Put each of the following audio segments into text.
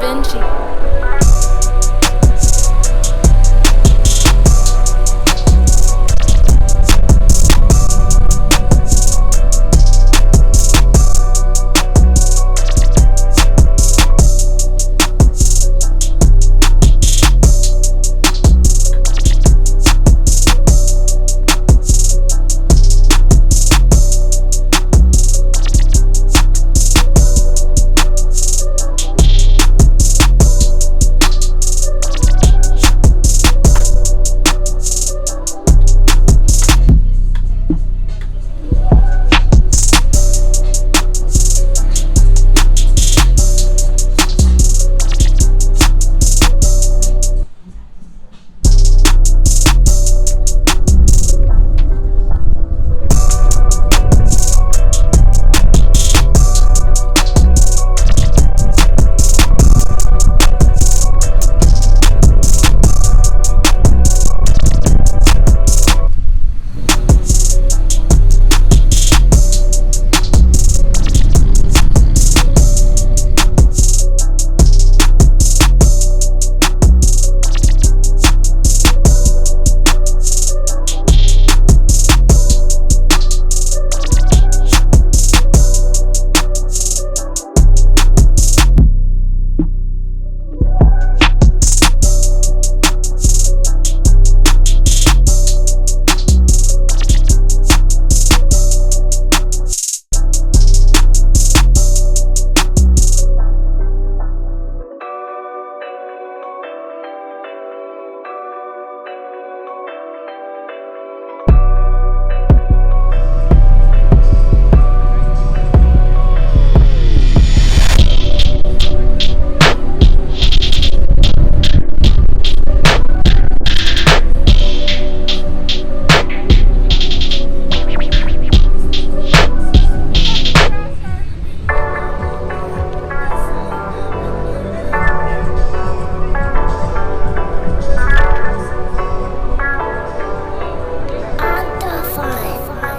Vinci?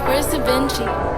Where's Da Vinci?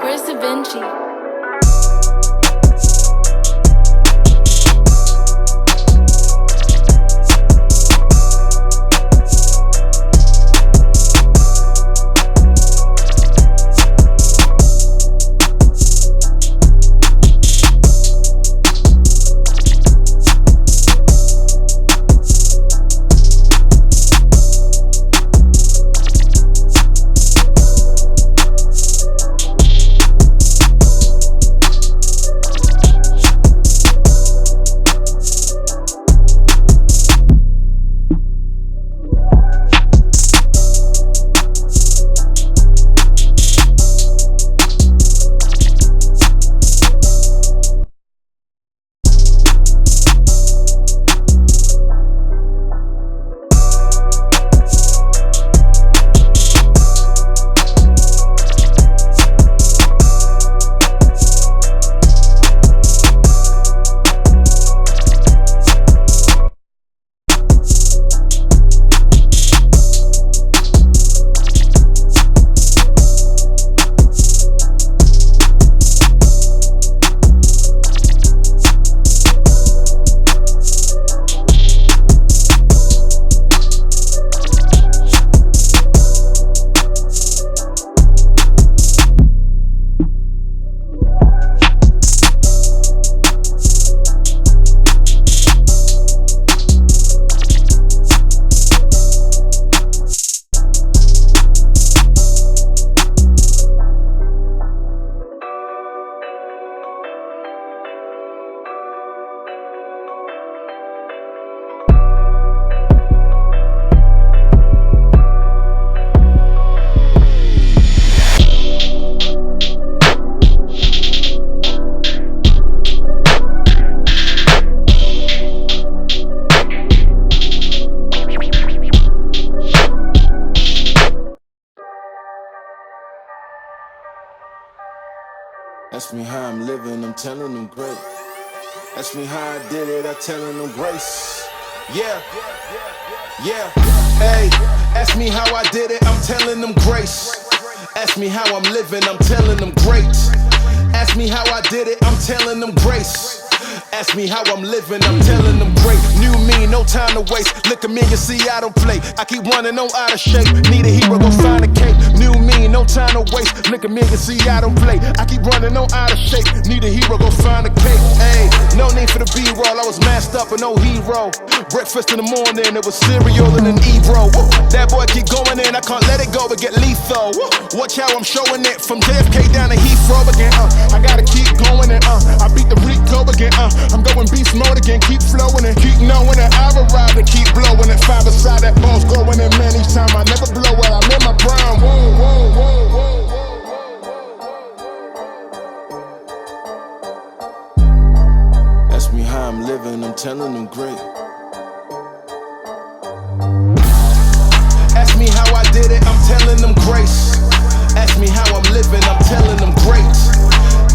Where's Da Vinci? Ask me how I'm living, I'm telling them great. Ask me how I did it, I'm telling them grace. Yeah, yeah, hey. Ask me how I did it, I'm telling them grace. Ask me how I'm living, I'm telling them great. Ask me how I did it, I'm telling them grace. Ask me how I'm living, I'm telling them great. New me, no time to waste. Look at me, you see I don't play. I keep running, no out of shape. Need a hero, go find a cape. New me, no time to waste. Look at me, you see I don't play. I keep running, no out of shape. Need a hero, go find a cape. Hey, no need for the B-roll. I was masked up and no hero. Breakfast in the morning, it was cereal and an E-bro. That boy keep going in, I can't let it go but get lethal. Watch how I'm showing it from JFK down to Heathrow again. I gotta keep going and I beat the Rico again. I'm going beast mode again, keep flowing and keep knowing that I've arrived and keep blowing it. Five aside that ball's going in, man, each time I never blow it. I'm in my prime. Whoa, whoa, whoa, whoa. Ask me how I'm living, I'm telling them great. Ask me how I did it, I'm telling them grace. Ask me how I'm living, I'm telling them great.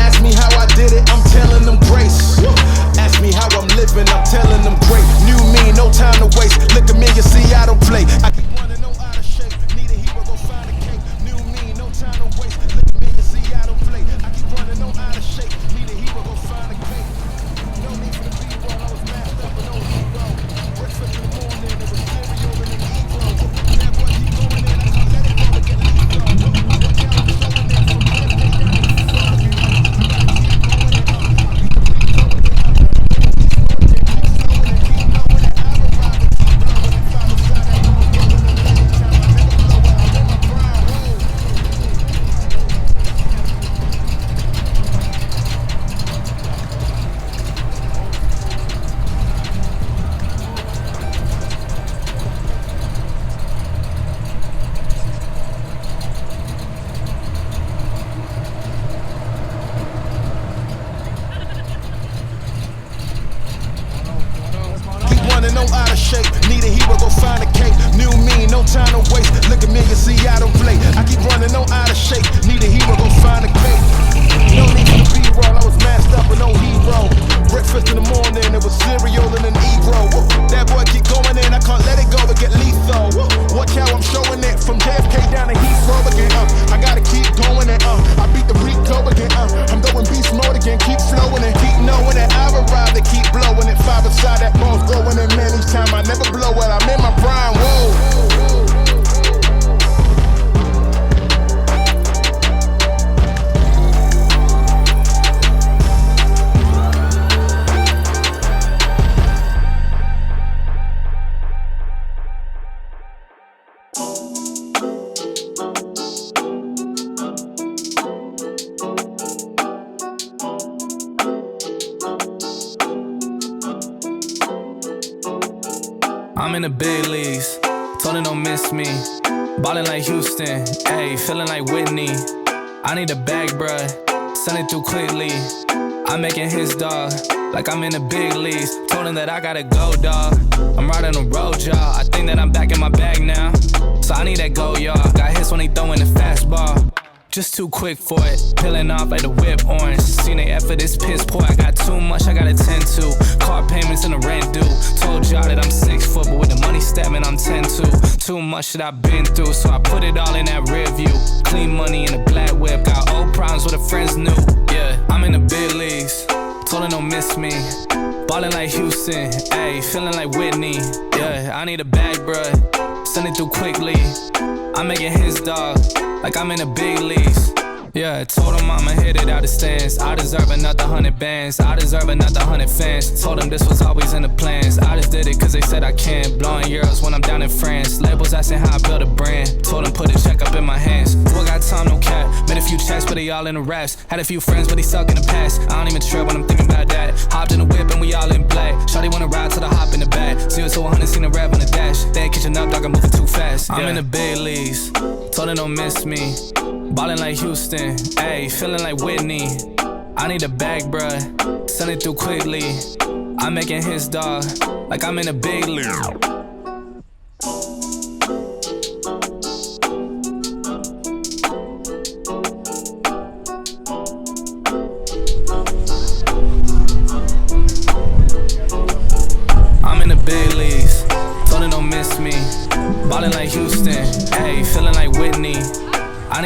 Ask me how I did it, I'm telling them grace. Ask me how I'm living, I'm telling them great. New me, no time to waste. Look at me, you see I don't play. I keep running, no out of shape. Need a hero, go find a cape. New me, no time to waste. Look at me, you see I don't play. I keep running, no out of shape. Need a hero, go find a cape. No need for the B-roll, I was masked up and no hero. Breakfast in the morning, it was cereal and an E-bro. That boy keep going in, I can't let it go and get lethal. Watch how I'm showing it from JFK down to Heathrow again. I gotta keep going and beat the Rico again. No out of shape, need a hero, go find a cape. New me, no time to waste. Look at me, you see I don't play. I keep running, no out of shape. Need a hero, go find a cape. No need for the B-roll, I was masked up and no hero. Breakfast in the morning, it was cereal and an E-bro. That boy keep going in, I can't let it go but get lethal. Watch how I'm showing it from JFK down to Heathrow again. I gotta keep going and I beat the Rico again. I'm going beast mode again, keep flowing and keep knowing that I've arrived and keep blowing it. Five aside that ball's going in, man, each time I never blow it. I'm in my prime. Whoa. I'm in the big leagues, told them don't miss me. Ballin' like Houston, ayy, feeling like Whitney. I need a bag, bruh, send it through quickly. I'm making his dog, like I'm in the big leagues. Told him that I gotta go, dawg. I'm riding the road, y'all. I think that I'm back in my bag now. So I need that go, y'all. Got hits when he throwin' the fastball. Just too quick for it, peeling off like the whip orange. Seen they effort, this piss poor. I got too much, I gotta tend to. Car payments and the rent due. Told y'all that I'm 6 foot, but with the money stabbing, I'm 10-2. Too much that I've been through, so I put it all in that rear view. Clean money in a black whip, got old problems with the friends new. Yeah, I'm in the big leagues, told them don't miss me. Ballin' like Houston, ayy, feeling like Whitney. Yeah, I need a bag, bruh, send it through quickly. I'm making his dog, like I'm in the big leagues. Yeah, I told him I'ma hit it out the stands. I deserve another 100 bands. I deserve another 100 fans. Told them this was always in the plans. I just did it cause they said I can. Blowing euros when I'm down in France. Labels asking how I build a brand. Told them put a check up in my hands. Boy got time, no cap. Made a few checks, but they all in the raps. Had a few friends, but they suck in the past. I don't even trip when I'm thinking about that. Hopped in the whip and we all in black. Shawty wanna ride till I hop in the back. 0 to 100, seen a rap on the dash. They ain't catching up, dog, I'm moving too fast. I'm in the big leagues. Told them don't miss me. Ballin' like Houston, ayy, feeling like Whitney. I need a bag, bruh, send it through quickly. I'm making his dog, like I'm in a big league.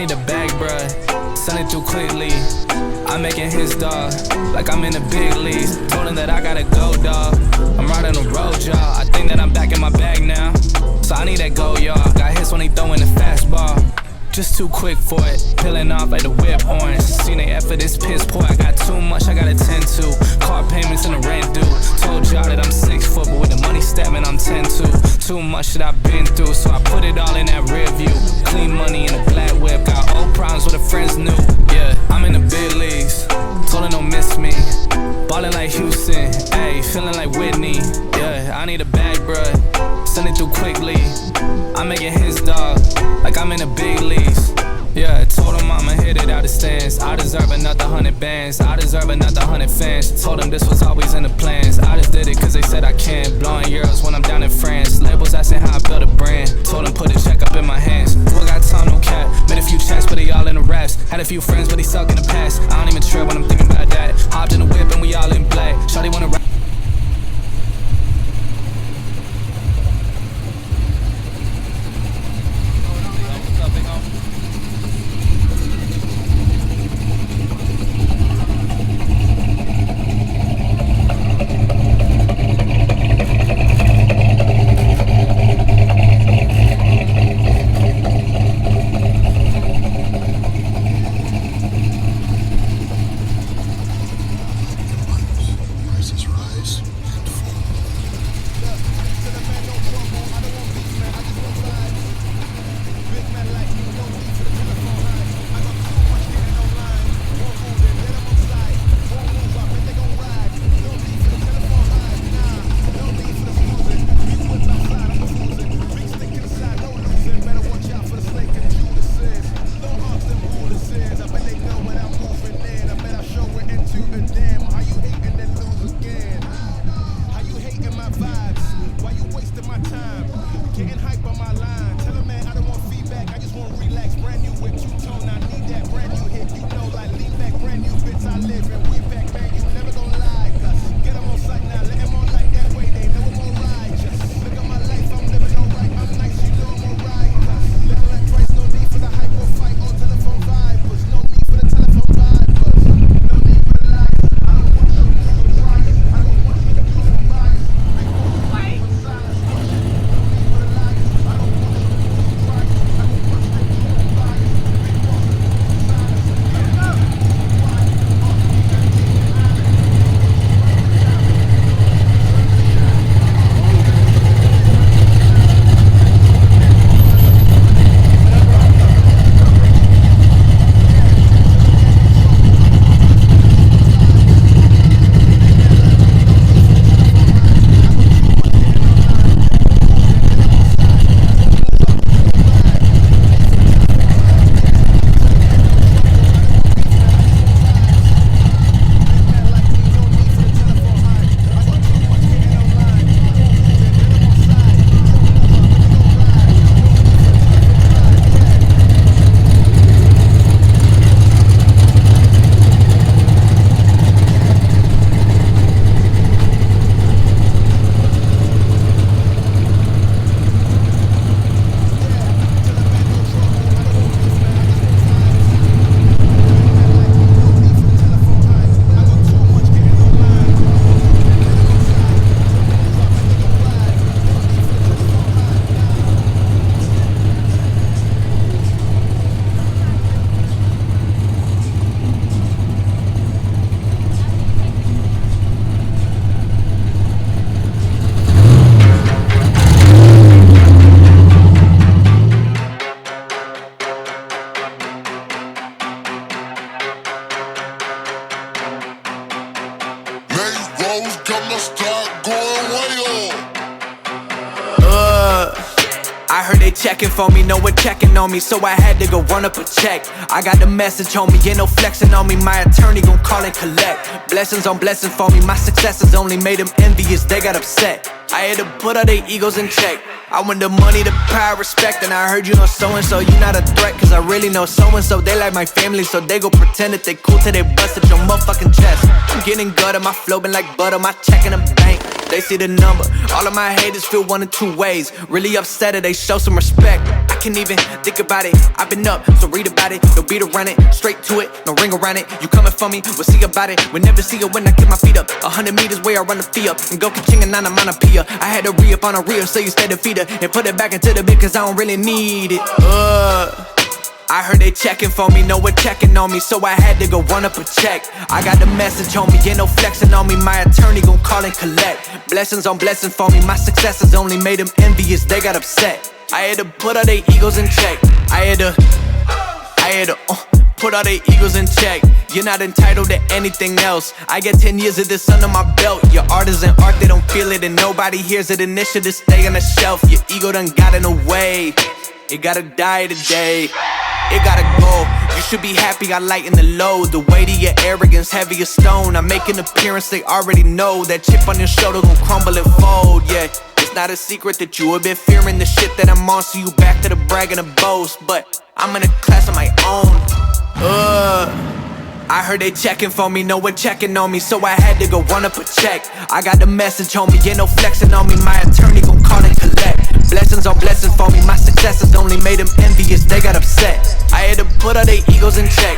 need a bag, bruh. Send it through quickly. I'm making his dog like I'm in the big leagues. Told him that I gotta go, dog. I'm riding the road, y'all. I think that I'm back in my bag now. So I need that go, y'all. Got hits when he throwing the fastball. Just too quick for it, peeling off like the whip orange. Seen they effort, this piss poor. I got too much I gotta tend to. Car payments and the rent due. Told y'all that I'm 6 foot, but with the money stabbing, I'm 10-2. Too much that I've been through, so I put it all in that rear view. Clean money in a black whip, got old problems with the friends new. Yeah, I'm in the big leagues, told her don't miss me. Ballin' like Houston, ayy, feeling like Whitney. Yeah, I need a bag, bruh. Send it through quickly. I'm making his dog like I'm in the big leagues. Yeah, told him I'ma hit it out the stands. I deserve another 100 bands. I deserve another 100 fans. Told them this was always in the plans. I just did it cause they said I can. Blowing euros when I'm down in France. Labels asking how I built a brand. Told them put a check up in my hands. Who got time, no cap. Made a few checks, but they all in the raps. Had a few friends, but they suck in the past. I don't even trip when I'm thinking about that. Hopped in the whip and we all in black. Shawty wanna rap. I heard they checking for me, no one checking on me, so I had to go run up a check. I got the message on me, ain't no flexing on me, my attorney gon' call and collect. Blessings on blessings for me, my successes only made them envious, they got upset. I had to put all their egos in check. I want the money, the power, respect. And I heard you know so-and-so, you not a threat. Cause I really know so-and-so, they like my family. So they go pretend that they cool till they bust at your motherfucking chest. I'm getting gutter, my flow been like butter, my check in the bank. They see the number, all of my haters feel one of two ways. Really upset or they show some respect. I can't even think about it, I've been up, so read about it. No beat around it, straight to it, no ring around it. You coming for me, we'll see about it. We'll never see it when I get my feet up. 100 meters where I run the fee up. And go ka-ching and nana mana pia. I had to re-up on a reel so you stay defeated. And put it back into the bit cause I don't really need it. I heard they checking for me, no one checking on me, so I had to go run up a check. I got the message on me, ain't no flexing on me, my attorney gon' call and collect. Blessings on blessings for me, my successes only made them envious, they got upset. I had to put all their egos in check. I had to put all their egos in check. You're not entitled to anything else. I get 10 years of this under my belt. Your art isn't art, they don't feel it, and nobody hears it. Initiative stay on the shelf, your ego done got in the way. It gotta die today. It gotta go. You should be happy I lighten the load. The weight of your arrogance, heavy as stone. I make an appearance, they already know. That chip on your shoulder gon' crumble and fold, yeah. It's not a secret that you have been fearing the shit that I'm on. So you back to the brag and the boast. But I'm in a class of my own. I heard they checking for me, no one checking on me, so I had to go run up a check. I got the message on me, ain't no flexing on me, my attorney gon' call and collect. Blessings on blessings for me, my successes only made them envious, they got upset. I had to put all their egos in check.